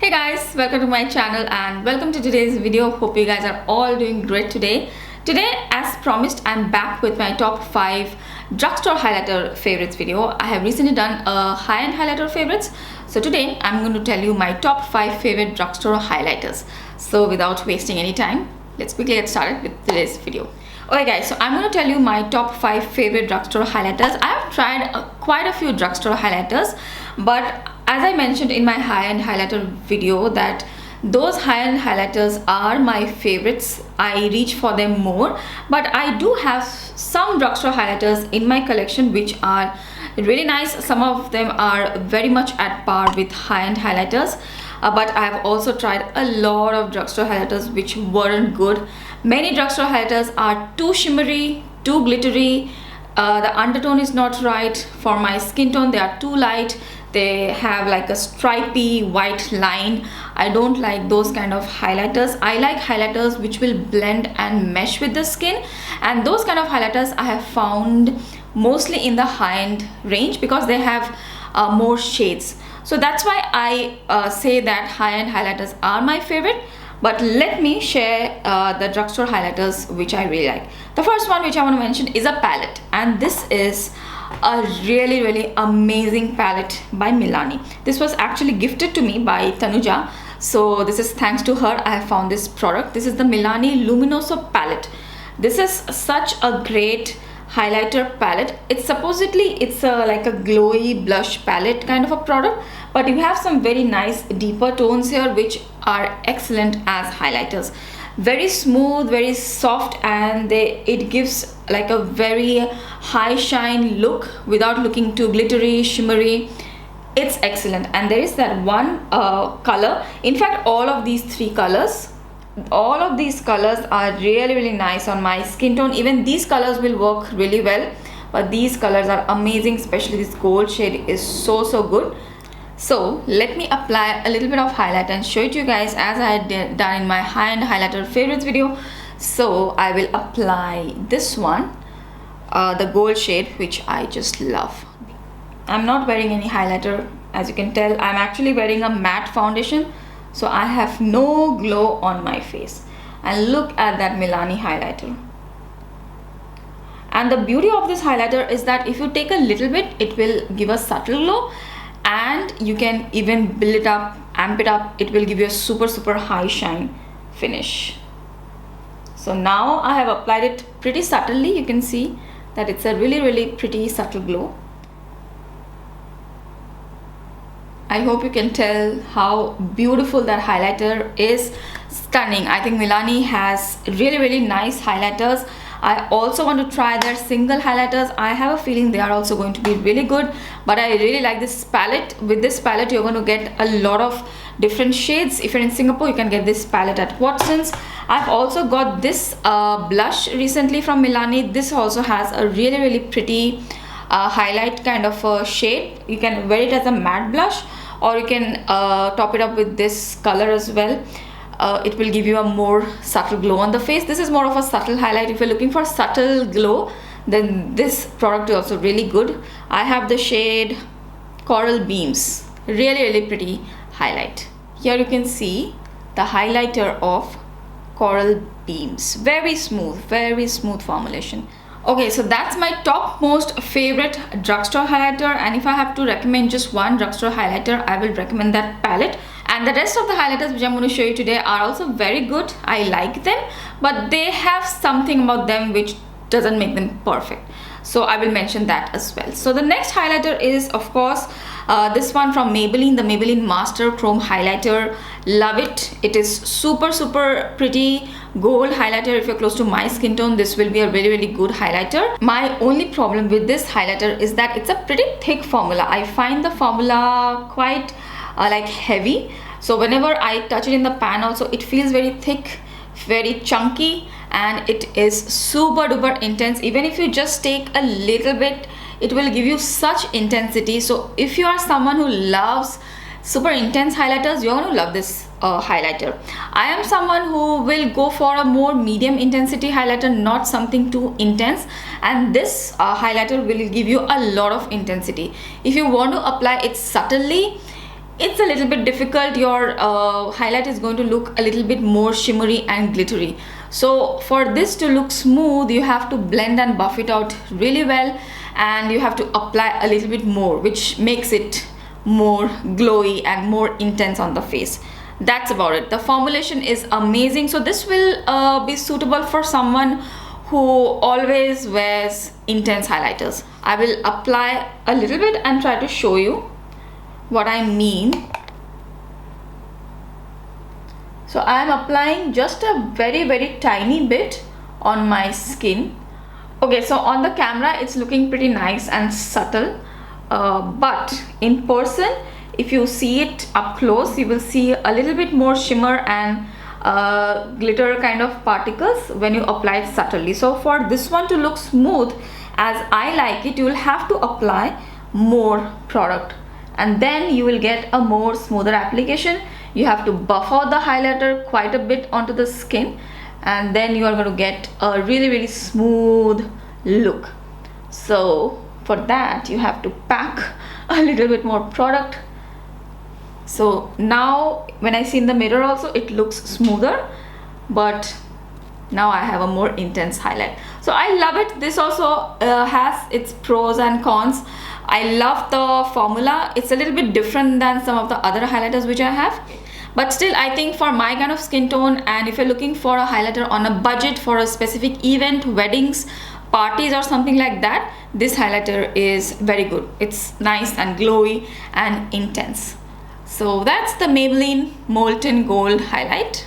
Hey guys, welcome to my channel and welcome to today's video. Hope you guys are all doing great today. Today, as promised, I'm back with my top 5 drugstore highlighter favorites video. I have recently done a high-end highlighter favorites. So today, I'm going to tell you my top 5 favorite drugstore highlighters. So without wasting any time, let's quickly get started with today's video. Okay guys, so I'm going to tell you my top 5 favorite drugstore highlighters. I have tried quite a few drugstore highlighters, but as I mentioned in my high-end highlighter video that those high-end highlighters are my favorites. I reach for them more, but I do have some drugstore highlighters in my collection which are really nice. Some of them are very much at par with high-end highlighters, but I have also tried a lot of drugstore highlighters which weren't good. Many drugstore highlighters are too shimmery, too glittery. The undertone is not right for my skin tone. They are too light. They have like a stripy white line. I don't like those kind of highlighters. I like highlighters which will blend and mesh with the skin, and those kind of highlighters I have found mostly in the high-end range because they have more shades. So that's why I say that high-end highlighters are my favorite. But let me share the drugstore highlighters which I really like. The first one which I want to mention is a palette, and this is a really amazing palette by Milani. This was actually gifted to me by Tanuja, so this is thanks to her I have found this product. This is the Milani Luminoso palette. This is such a great highlighter palette. It's supposedly like a glowy blush palette kind of a product, but you have some very nice deeper tones here which are excellent as highlighters. Very smooth, very soft, and it gives like a very high shine look without looking too glittery, shimmery. It's excellent. And there is that one color, in fact all of these colors are really nice on my skin tone. Even these colors will work really well, but these colors are amazing, especially this gold shade is so good. So let me apply a little bit of highlight and show it to you guys as I had done in my high-end highlighter favorites video. So I will apply this one, the gold shade, which I just love. I'm not wearing any highlighter, as you can tell. I'm actually wearing a matte foundation, so I have no glow on my face. And look at that Milani highlighter. And the beauty of this highlighter is that if you take a little bit, it will give a subtle glow, and you can even build it up, amp it up. It will give you a super high shine finish. So now I have applied it pretty subtly. You can see that it's a really pretty subtle glow. I hope you can tell how beautiful that highlighter is. Stunning. I think Milani has really nice highlighters. I also want to try their single highlighters. I have a feeling they are also going to be really good, but I really like this palette. With this palette you're going to get a lot of different shades. If you're in Singapore, you can get this palette at Watsons. I've also got this blush recently from Milani. This also has a really pretty highlight kind of a shade. You can wear it as a matte blush, or you can top it up with this color as well. It will give you a more subtle glow on the face. This is more of a subtle highlight. If you're looking for subtle glow, then this product is also really good. I have the shade Coral Beams. Really pretty highlight. Here you can see the highlighter of Coral Beams. Very smooth formulation. Okay, so that's my top most favorite drugstore highlighter, and if I have to recommend just one drugstore highlighter, I will recommend that palette. And the rest of the highlighters which I'm going to show you today are also very good. I like them, but they have something about them which doesn't make them perfect. So I will mention that as well. So the next highlighter is of course this one from Maybelline, the Maybelline Master Chrome Highlighter. Love it. It is super pretty gold highlighter. If you're close to my skin tone, this will be a really good highlighter. My only problem with this highlighter is that it's a pretty thick formula. I find the formula quite like heavy, so whenever I touch it in the pan also, it feels very thick, very chunky, and it is super duper intense. Even if you just take a little bit, it will give you such intensity. So if you are someone who loves super intense highlighters, you're going to love this highlighter. I am someone who will go for a more medium intensity highlighter, not something too intense, and this highlighter will give you a lot of intensity. If you want to apply it subtly, it's a little bit difficult. Your highlight is going to look a little bit more shimmery and glittery. So for this to look smooth, you have to blend and buff it out really well, and you have to apply a little bit more, which makes it more glowy and more intense on the face. That's about it. The formulation is amazing. So this will be suitable for someone who always wears intense highlighters. I will apply a little bit and try to show you what I mean. So I am applying just a very tiny bit on my skin. Okay, so on the camera it's looking pretty nice and subtle, but in person, if you see it up close, you will see a little bit more shimmer and glitter kind of particles when you apply it subtly. So for this one to look smooth as I like it, you will have to apply more product, and then you will get a more smoother application. You have to buff out the highlighter quite a bit onto the skin, and then you are going to get a really smooth look. So for that you have to pack a little bit more product. So now when I see in the mirror also, it looks smoother, but now I have a more intense highlight. So I love it. This also has its pros and cons. I love the formula. It's a little bit different than some of the other highlighters which I have, but still I think for my kind of skin tone, and if you're looking for a highlighter on a budget for a specific event, weddings, parties or something like that, this highlighter is very good. It's nice and glowy and intense. So that's the Maybelline Molten Gold highlight.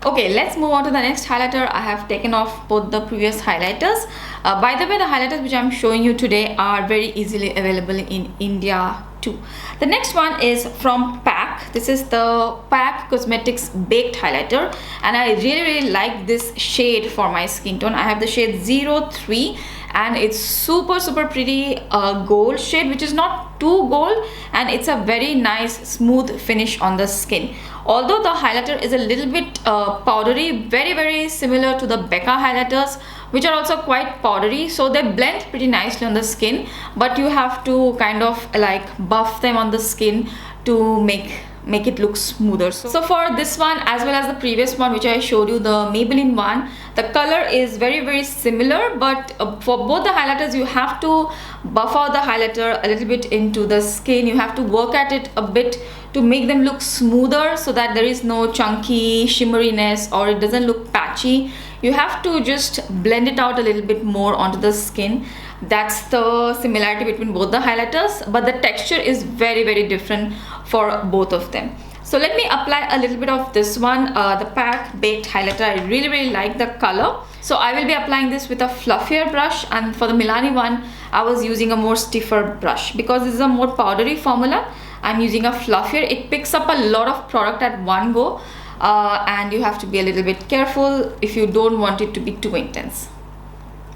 Okay, let's move on to the next highlighter. I have taken off both the previous highlighters. By the way, the highlighters which I'm showing you today are very easily available in India too. The next one is from PAC. This is the PAC Cosmetics Baked Highlighter, and I really like this shade for my skin tone. I have the shade 03, and it's super pretty gold shade, which is not too gold, and it's a very nice smooth finish on the skin. Although the highlighter is a little bit powdery, very similar to the Becca highlighters, which are also quite powdery, so they blend pretty nicely on the skin, but you have to kind of like buff them on the skin to make it look smoother. So for this one as well as the previous one which I showed you, the Maybelline one, the color is very similar, but for both the highlighters you have to buff out the highlighter a little bit into the skin. You have to work at it a bit to make them look smoother, so that there is no chunky shimmeriness or it doesn't look patchy. You have to just blend it out a little bit more onto the skin. That's the similarity between both the highlighters, but the texture is very different for both of them. So let me apply a little bit of this one, the PAC Baked Highlighter. I really like the color. So I will be applying this with a fluffier brush, and for the Milani one I was using a more stiffer brush. Because this is a more powdery formula, I'm using a fluffier. It picks up a lot of product at one go, and you have to be a little bit careful if you don't want it to be too intense.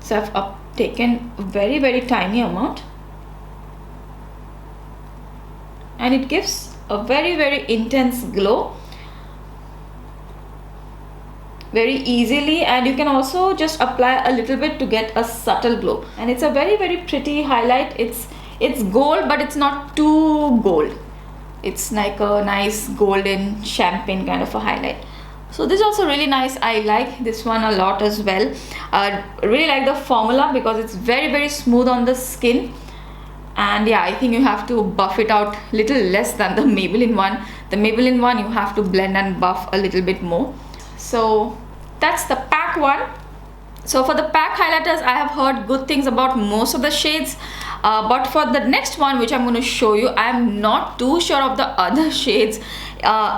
So I've taken a very tiny amount, and it gives a very intense glow very easily, and you can also just apply a little bit to get a subtle glow. And it's a very pretty highlight. It's gold, but it's not too gold. It's like a nice golden champagne kind of a highlight. So this is also really nice. I like this one a lot as well. I really like the formula because it's very smooth on the skin. And yeah, I think you have to buff it out little less than the Maybelline one. The Maybelline one you have to blend and buff a little bit more. So that's the PAC one. So for the PAC highlighters, I have heard good things about most of the shades, but for the next one which I'm going to show you, I am not too sure of the other shades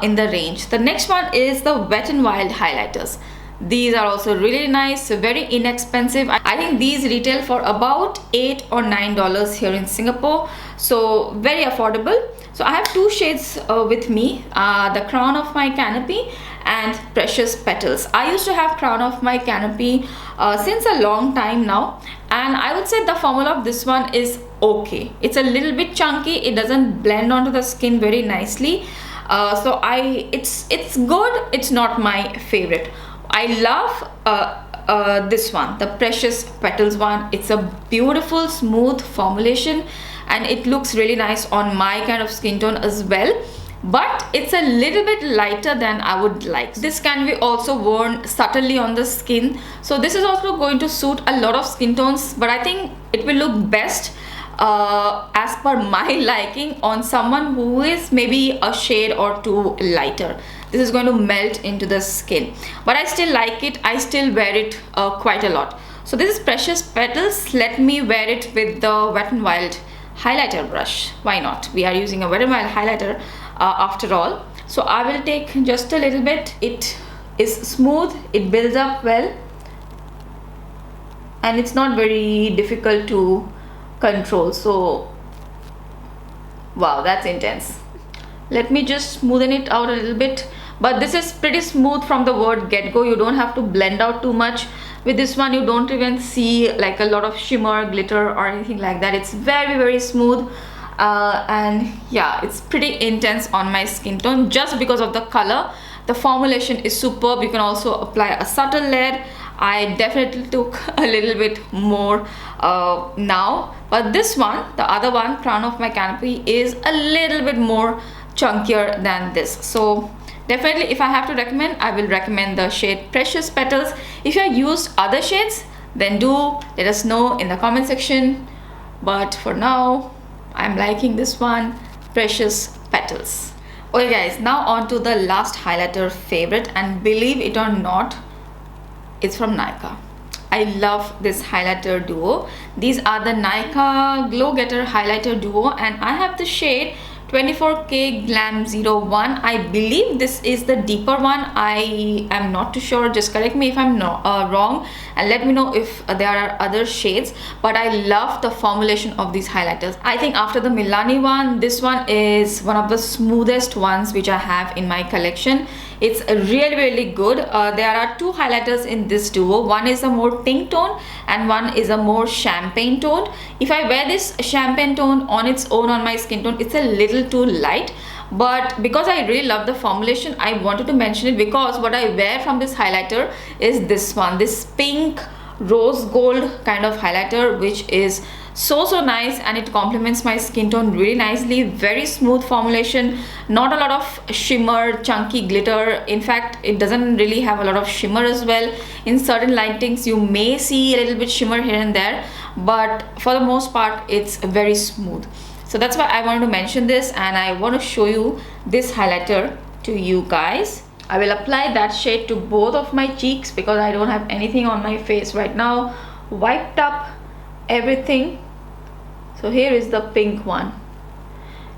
in the range. The next one is the Wet n Wild highlighters. These are also really nice, very inexpensive. I think these retail for about $8 or $9 here in Singapore, so very affordable. So I have two shades with me, the Crown of My Canopy and Precious Petals. I used to have Crown of My Canopy since a long time now, and I would say the formula of this one is okay. It's a little bit chunky, it doesn't blend onto the skin very nicely. It's good, it's not my favorite. I love this one, the Precious Petals one. It's a beautiful smooth formulation, and it looks really nice on my kind of skin tone as well, but it's a little bit lighter than I would like. This can be also worn subtly on the skin, so this is also going to suit a lot of skin tones, but I think it will look best as per my liking on someone who is maybe a shade or two lighter. This is going to melt into the skin, but I still like it. I still wear it quite a lot. So this is Precious Petals. Let me wear it with the Wet n Wild highlighter brush. Why not? We are using a Wet n Wild highlighter after all. So I will take just a little bit. It is smooth, it builds up well, and it's not very difficult to control. So wow, that's intense. Let me just smoothen it out a little bit, but this is pretty smooth from the word get-go. You don't have to blend out too much. With this one, you don't even see like a lot of shimmer, glitter or anything like that. It's very smooth, and yeah, it's pretty intense on my skin tone just because of the color. The formulation is superb. You can also apply a subtle layer. I definitely took a little bit more now, but this one, the other one, Crown of My Canopy, is a little bit more chunkier than this. So definitely, if I have to recommend, I will recommend the shade Precious Petals. If you have used other shades, then do let us know in the comment section, but for now I'm liking this one, Precious Petals. Okay guys, now on to the last highlighter favorite, and believe it or not, it's from Nykaa. I love this highlighter duo. These are the Nykaa Glow Getter highlighter duo, and I have the shade 24K Glam 01. I believe this is the deeper one. I am not too sure. Just correct me if I'm wrong, and let me know if there are other shades. But I love the formulation of these highlighters. I think after the Milani one, this one is one of the smoothest ones which I have in my collection. It's really good. There are two highlighters in this duo. One is a more pink tone and one is a more champagne tone. If I wear this champagne tone on its own on my skin tone, it's a little too light, but because I really love the formulation, I wanted to mention it, because what I wear from this highlighter is this one, this pink rose gold kind of highlighter, which is so nice, and it complements my skin tone really nicely. Very smooth formulation, not a lot of shimmer, chunky glitter. In fact, it doesn't really have a lot of shimmer as well. In certain lightings you may see a little bit shimmer here and there, but for the most part it's very smooth. So that's why I wanted to mention this, and I want to show you this highlighter to you guys. I will apply that shade to both of my cheeks because I don't have anything on my face right now. Wiped up everything. So here is the pink one.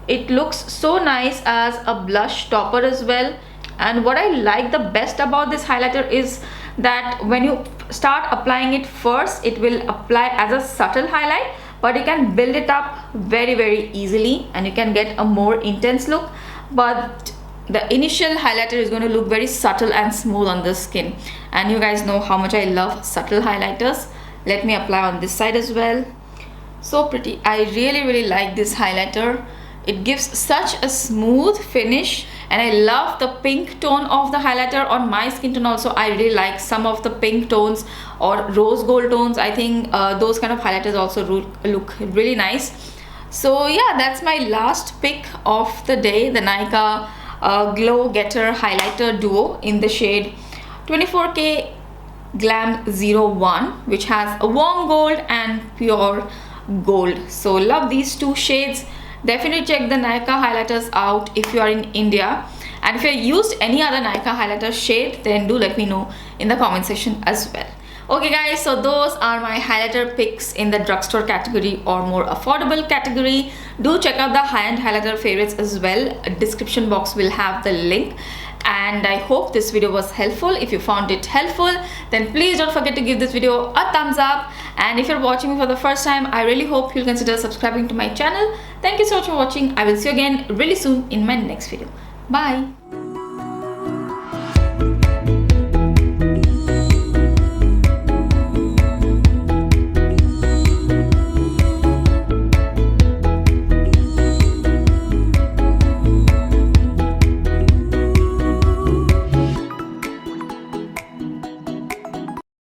It looks so nice as a blush topper as well. And what I like the best about this highlighter is that when you start applying it first, it will apply as a subtle highlight, but you can build it up very easily and you can get a more intense look. But the initial highlighter is going to look very subtle and smooth on the skin, and you guys know how much I love subtle highlighters. Let me apply on this side as well. So pretty. I really like this highlighter. It gives such a smooth finish, and I love the pink tone of the highlighter on my skin tone also. I really like some of the pink tones or rose gold tones. I think those kind of highlighters also look really nice. So yeah, that's my last pick of the day, the Nykaa Glow Getter highlighter duo in the shade 24K Glam 01, which has a warm gold and pure gold. So love these two shades. Definitely check the Nykaa highlighters out if you are in India, and if you used any other Nykaa highlighter shade, then do let me know in the comment section as well. Okay guys, so those are my highlighter picks in the drugstore category or more affordable category. Do check out the high-end highlighter favorites as well. Description box will have the link. And I hope this video was helpful. If you found it helpful, then please don't forget to give this video a thumbs up. And if you're watching me for the first time, I really hope you'll consider subscribing to my channel. Thank you so much for watching. I will see you again really soon in my next video. Bye.